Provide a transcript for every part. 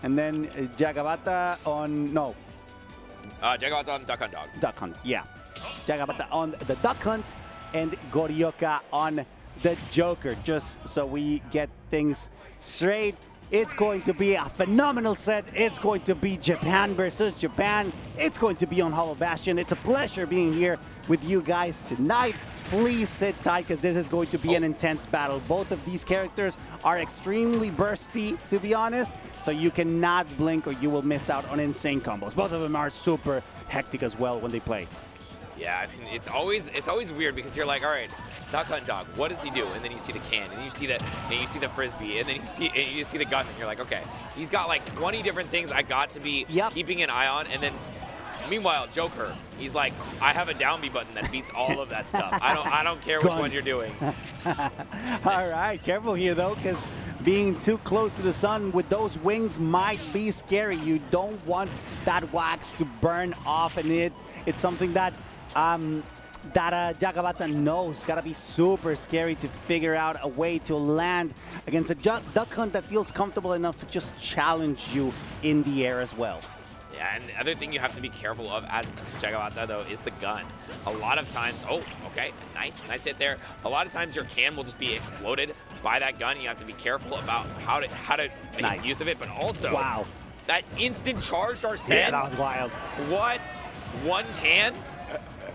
and then Jagabata on, no. Jagabata on Duck Hunt Dog. Duck Hunt, yeah. Jagabata on the Duck Hunt, and Gorioka on the Joker. Just so we get things straight, it's going to be a phenomenal set. It's going to be Japan versus Japan. It's going to be on Hollow Bastion. It's a pleasure being here with you guys tonight. Please sit tight because this is going to be an intense battle. Both of these characters are extremely bursty, to be honest, so you cannot blink or you will miss out on insane combos. Both of them are super hectic as well when they play. Yeah, I mean, it's always weird because you're like, all right, Duck Hunt Dog, what does he do? And then you see the can, and you see the frisbee, and then you see the gun, and you're like, okay, he's got like 20 different things I got to be keeping an eye on, and then meanwhile, Joker, he's like, I have a down B button that beats all of that stuff. I don't care which one you're doing. All right, careful here though, because being too close to the sun with those wings might be scary. You don't want that wax to burn off, and it's something that Jagabata knows. Gotta be super scary to figure out a way to land against a Duck Hunt that feels comfortable enough to just challenge you in the air as well. Yeah, and the other thing you have to be careful of as Jagabata, though, is the gun. A lot of times, oh, okay, nice hit there. A lot of times your can will just be exploded by that gun. You have to be careful about how to make use of it, but also, wow, that instant charged Arsene. Yeah, that was wild. What? One can?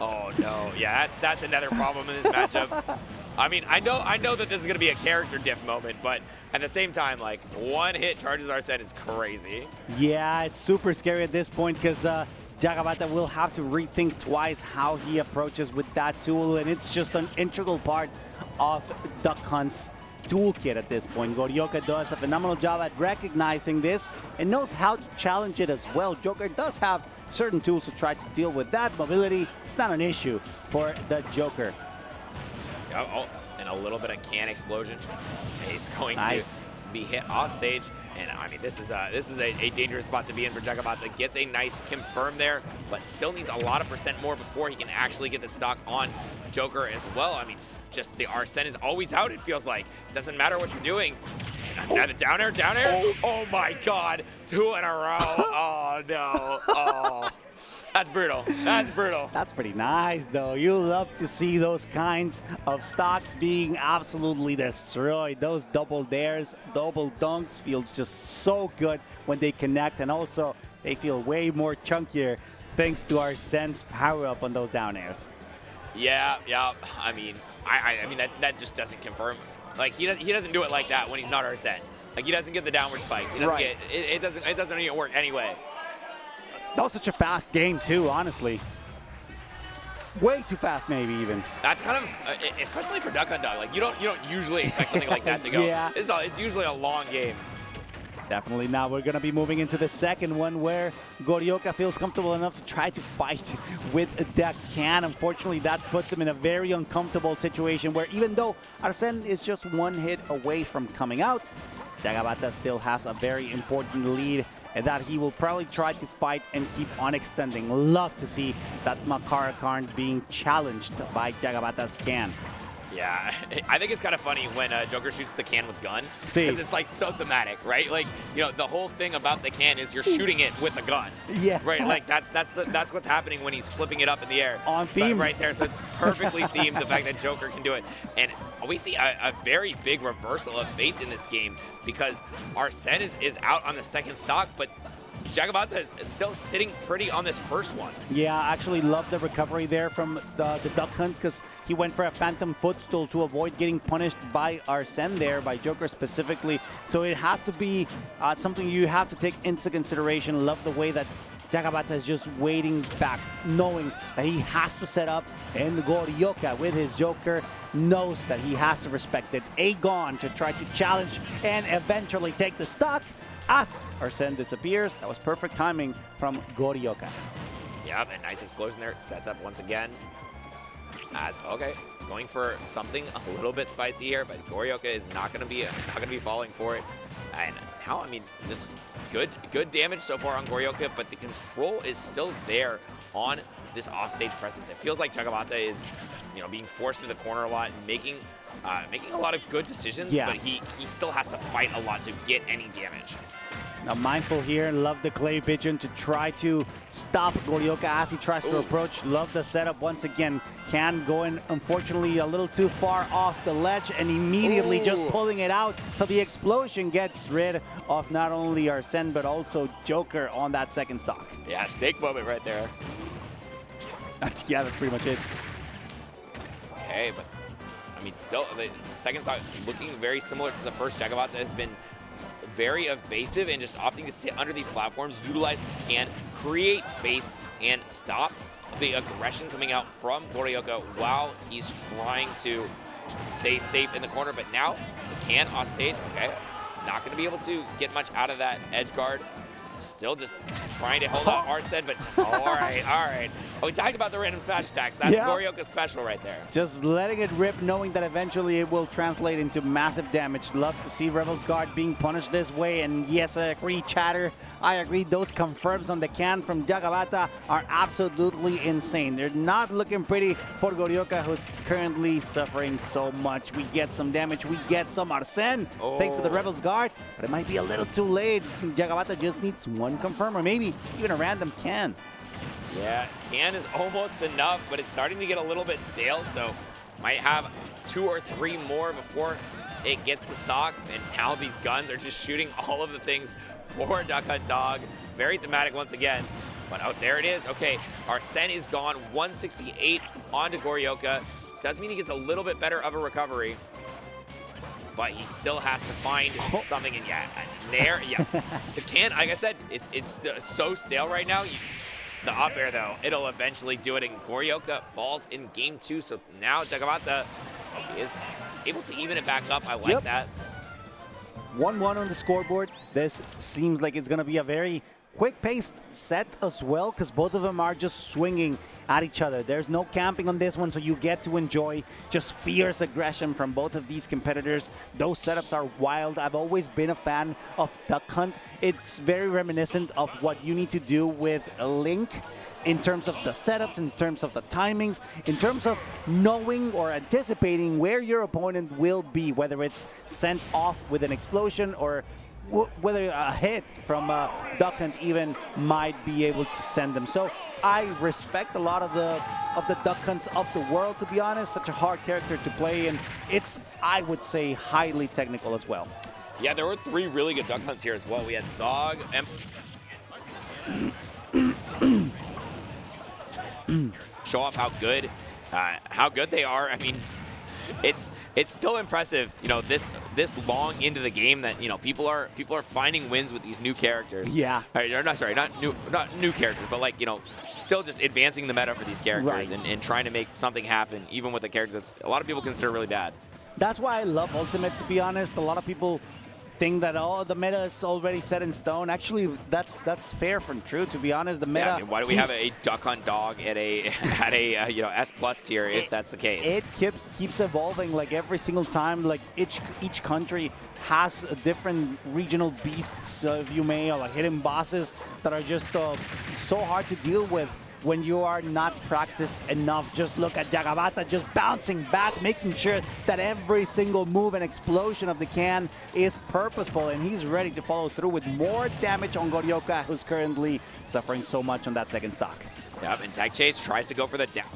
Oh no, yeah, that's another problem in this matchup. I mean, I know that this is gonna be a character diff moment, but at the same time, like, one hit charges Arsene is crazy. Yeah, it's super scary at this point because Jagabata will have to rethink twice how he approaches with that tool, and it's just an integral part of Duck Hunt's toolkit at this point. Gorioka does a phenomenal job at recognizing this and knows how to challenge it as well. Joker does have certain tools to try to deal with that. Mobility, it's not an issue for the Joker. Oh, and a little bit of can explosion. He's going to be hit off stage. And I mean, this is a dangerous spot to be in for Jagabata. Gets a nice confirm there, but still needs a lot of percent more before he can actually get the stock on Joker as well. I mean, just the Arsene is always out, it feels like. Doesn't matter what you're doing. And the down air. Oh my God, 2 in a row. Oh no, oh. That's brutal, that's brutal. That's pretty nice though. You love to see those kinds of stocks being absolutely destroyed. Those double dares, double dunks feel just so good when they connect, and also they feel way more chunkier thanks to Arsene's power up on those down airs. Yeah. I mean, I mean that just doesn't confirm. Like he doesn't do it like that when he's not Arsene. Like he doesn't get the downward spike. He doesn't get it doesn't even work anyway. That was such a fast game too, honestly. Way too fast, maybe even. That's kind of, especially for Duck Hunt Dog. Like you don't usually expect something like that to go. Yeah. It's usually a long game. Definitely. Now we're going to be moving into the second one where Gorioka feels comfortable enough to try to fight with the can. Unfortunately, that puts him in a very uncomfortable situation where even though Arsene is just one hit away from coming out, Jagabata still has a very important lead and that he will probably try to fight and keep on extending. Love to see that Makara Karn being challenged by Jagabata's can. Yeah, I think it's kind of funny when Joker shoots the can with gun, because it's like so thematic, right? Like, you know, the whole thing about the can is you're shooting it with a gun. Yeah. Right, like that's what's happening when he's flipping it up in the air. On theme. Right there, so it's perfectly themed, the fact that Joker can do it. And we see a very big reversal of fates in this game, because Arsene is out on the second stock, but Jagabata is still sitting pretty on this first one. Yeah, I actually love the recovery there from the Duck Hunt, because he went for a phantom footstool to avoid getting punished by Arsene there, by Joker specifically. So it has to be something you have to take into consideration. Love the way that Jagabata is just waiting back, knowing that he has to set up, and Gorioka with his Joker knows that he has to respect it. Aegon to try to challenge and eventually take the stock. As Arsene disappears. That was perfect timing from Gorioka. Yep, a nice explosion there. Sets up once again. As going for something a little bit spicy here, but Gorioka is not going to be falling for it. And now, I mean, just good damage so far on Gorioka, but the control is still there on this offstage presence. It feels like Jagabata is, you know, being forced into the corner a lot and making making a lot of good decisions, but he still has to fight a lot to get any damage. Now mindful here, love the clay vision to try to stop Gorioka as he tries to approach. Love the setup once again. Can going unfortunately a little too far off the ledge and immediately just pulling it out. So the explosion gets rid of not only Arsene but also Joker on that second stock. Yeah, snake moment right there. That's pretty much it. Okay, but I mean still the second stock looking very similar to the first. Jagabata has been very evasive and just opting to sit under these platforms, utilize this can, create space, and stop the aggression coming out from Gorioka while he's trying to stay safe in the corner. But now the can off stage, okay, not going to be able to get much out of that edge guard. Still just trying to hold out Arsene, but all right. Oh, we talked about the random smash attacks. That's Gorioka's special right there. Just letting it rip, knowing that eventually it will translate into massive damage. Love to see Rebel's Guard being punished this way. And yes, I agree, chatter. I agree. Those confirms on the can from Jagabata are absolutely insane. They're not looking pretty for Gorioka, who's currently suffering so much. We get some damage. We get some Arsene, thanks to the Rebel's Guard. But it might be a little too late. Jagabata just needs one confirm or maybe even a random can. Yeah, can is almost enough, but it's starting to get a little bit stale, so might have 2 or 3 more before it gets the stock. And now these guns are just shooting all of the things for Duck Hunt Dog. Very thematic once again. But oh, there it is. Okay, Arsene is gone. 168 onto Gorioka. Does mean he gets a little bit better of a recovery, but he still has to find something. And the can, like I said, it's so stale right now. The up air, though, it'll eventually do it, and Gorioka falls in game 2. So now Jagabata is able to even it back up. I like that. 1-1 on the scoreboard. This seems like it's going to be a very quick-paced set as well, because both of them are just swinging at each other. There's no camping on this one, so you get to enjoy just fierce aggression from both of these competitors. Those setups are wild. I've always been a fan of Duck Hunt. It's very reminiscent of what you need to do with Link in terms of the setups, in terms of the timings, in terms of knowing or anticipating where your opponent will be, whether it's sent off with an explosion or whether a hit from Duck Hunt even might be able to send them. So I respect a lot of the Duck Hunts of the world, to be honest. Such a hard character to play, and it's, I would say, highly technical as well. Yeah, there were 3 really good Duck Hunts here as well. We had Zog and show off how good they are. I mean, it's still impressive, you know, this long into the game that, you know, people are finding wins with these new characters. Yeah. Or not new characters, but like, you know, still just advancing the meta for these characters and trying to make something happen, even with a character that's a lot of people consider really bad. That's why I love Ultimate, to be honest. A lot of people think that the meta is already set in stone. Actually, that's fair from true, to be honest. The meta. Yeah, I mean, why do we have a Duck Hunt Dog at a you know, S+ tier if that's the case? It keeps evolving, like every single time. Like each country has a different regional beasts, if you may, or like hidden bosses that are just so hard to deal with when you are not practiced enough. Just look at Jagabata just bouncing back, making sure that every single move and explosion of the can is purposeful, and he's ready to follow through with more damage on Gorioka, who's currently suffering so much on that second stock. Yep, and Tag Chase tries to go for the down.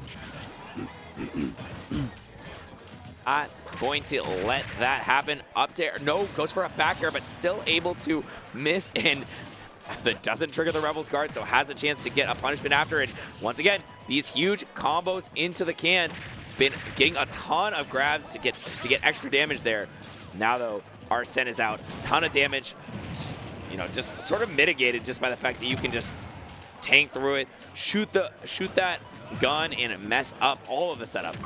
Not going to let that happen. Up there, no, goes for a back air, but still able to miss, and that doesn't trigger the Rebel's Guard, so has a chance to get a punishment after it. Once again, these huge combos into the can, been getting a ton of grabs to get extra damage there. Now though, Arsene is out, ton of damage, you know, just sort of mitigated just by the fact that you can just tank through it, shoot that gun and mess up all of the setup.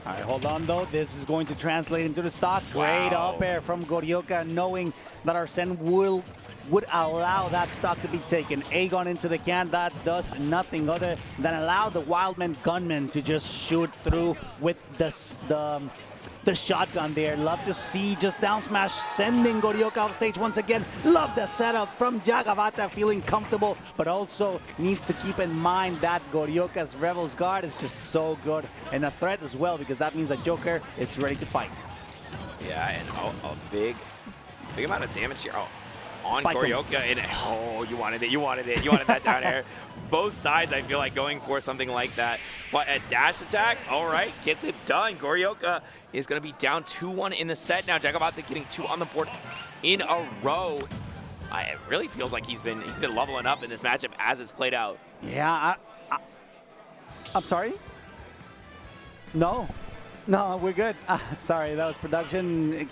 All right, hold on though. This is going to translate into the stock. Great up air from Gorioka, knowing that Arsene would allow that stock to be taken. Aegon into the can, that does nothing other than allow the Wildman gunman to just shoot through with the shotgun there. Love to see just down smash sending Gorioka off stage once again. Love the setup from Jagabata, feeling comfortable, but also needs to keep in mind that Gorioka's Rebel's Guard is just so good and a threat as well, because that means that Joker is ready to fight. Yeah, and a big amount of damage here. Oh, on Spike Gorioka, and oh, you wanted it, you wanted that down air. Both sides, I feel like, going for something like that. But a dash attack, all right, gets it done. Gorioka is going to be down 2-1 in the set now. Jagabata getting 2 on the board in a row. It really feels like he's been leveling up in this matchup as it's played out. Yeah, I'm sorry? No, we're good. Sorry, that was production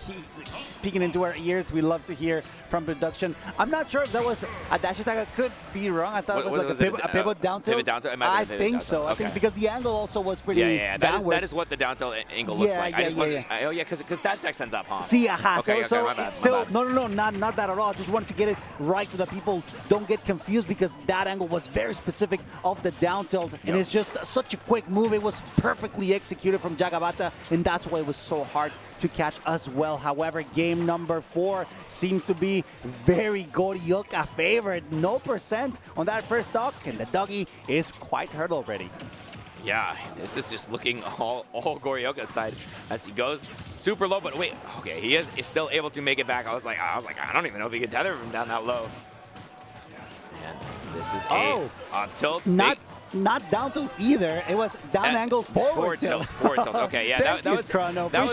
peeking into our ears. We love to hear from production. I'm not sure if that was a dash attack. I could be wrong. I thought it was like a pivot down tilt. Pivot down tilt? I think so. Okay. I think because the angle also was pretty downward. That is what the down tilt angle looks like. Oh yeah, because dash attack sends up, huh? See, Okay, so my bad, still, no, not that at all. I just wanted to get it right so that people don't get confused, because that angle was very specific of the down tilt, and it's just such a quick move. It was perfectly executed from Jagabata, and that's why it was so hard to catch as well. However, game number 4 seems to be very Gorioka favored. No percent on that first dog, and the doggy is quite hurt already. Yeah, this is just looking all Gorioka's side as he goes super low. But wait, okay, he is still able to make it back. I was like, I don't even know if he can tether him down that low. And this is a tilt. Not down tilt either. It was down angle forward tilt. Forward tilt. Okay, yeah, that was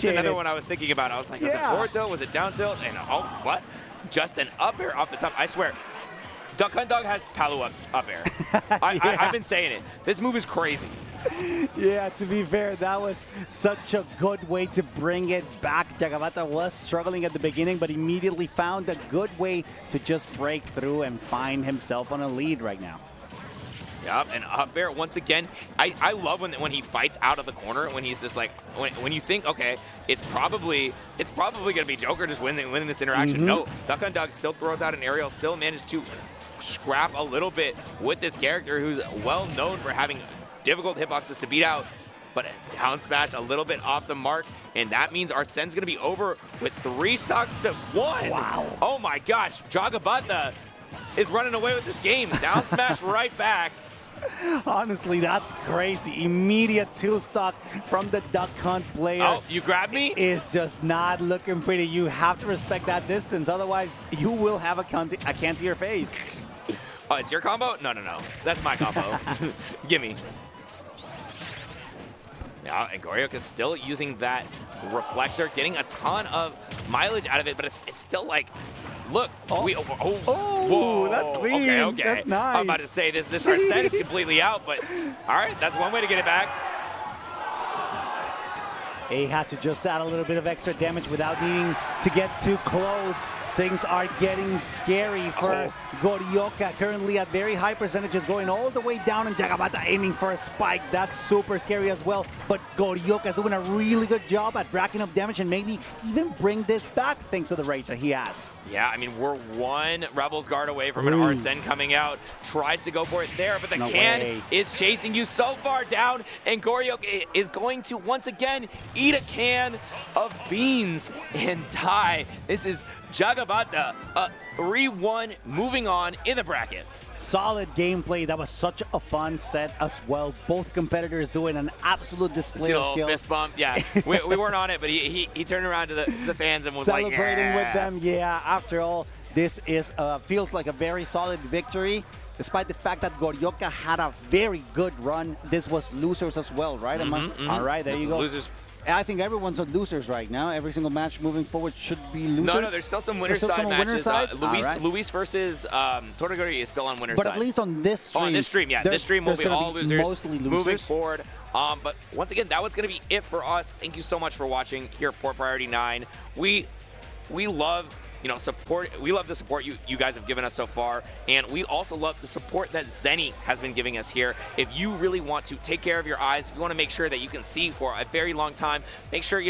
another one I was thinking about. I was like, was it forward tilt? Was it down tilt? And what? Just an up air off the top. I swear, Duck Hunt Dog has Palu up air. I've been saying it. This move is crazy. Yeah, to be fair, that was such a good way to bring it back. Jagabata was struggling at the beginning, but immediately found a good way to just break through and find himself on a lead right now. Yep, and up air once again. I love when he fights out of the corner, when he's just like, when you think, okay, it's probably gonna be Joker just winning this interaction. No, Duck Hunt Dog still throws out an aerial, still managed to scrap a little bit with this character who's well known for having difficult hitboxes to beat out. But a down smash a little bit off the mark, and that means our Sen's gonna be over with 3 stocks to 1. Wow. Oh my gosh, Jagabata is running away with this game. Down smash right back. Honestly, that's crazy. Immediate 2-stock from the Duck Hunt player. Oh, you grabbed me? Is just not looking pretty. You have to respect that distance. Otherwise, you will have a can to your face. Oh, it's your combo? No. That's my combo. Gimme. Yeah, and Gorioka is still using that reflector, getting a ton of mileage out of it, but it's still like, look, whoa, that's clean. Okay. That's nice. I'm about to say this our set is completely out, but all right, that's one way to get it back. He had to just add a little bit of extra damage without needing to get too close. Things are getting scary for Gorioka, currently at very high percentages, going all the way down, and Jagabata aiming for a spike. That's super scary as well, but Gorioka is doing a really good job at racking up damage and maybe even bring this back thanks to the rage that he has. Yeah, I mean, we're 1 Rebel's Guard away from an Arsene coming out. Tries to go for it there, but the can is chasing you so far down, and Gorioka is going to once again eat a can of beans and die. This is Jagabata, 3-1, moving on in the bracket. Solid gameplay. That was such a fun set as well. Both competitors doing an absolute display of skill. Fist bump. Yeah, we weren't on it, but he turned around to the fans and was celebrating with them. Yeah, after all, this is feels like a very solid victory. Despite the fact that Gorioka had a very good run, this was losers as well, right? All right, there you go. Losers. I think everyone's on losers right now. Every single match moving forward should be losers. No, there's still some winner side matches. Luis versus Tornagori is still on winner side. But at least on this stream. On this stream, yeah. This stream will be all losers, mostly losers moving forward. But once again, that was going to be it for us. Thank you so much for watching here at Port Priority 9. We love support. We love the support you guys have given us so far, and we also love the support that Zenny has been giving us here. If you really want to take care of your eyes, if you want to make sure that you can see for a very long time, make sure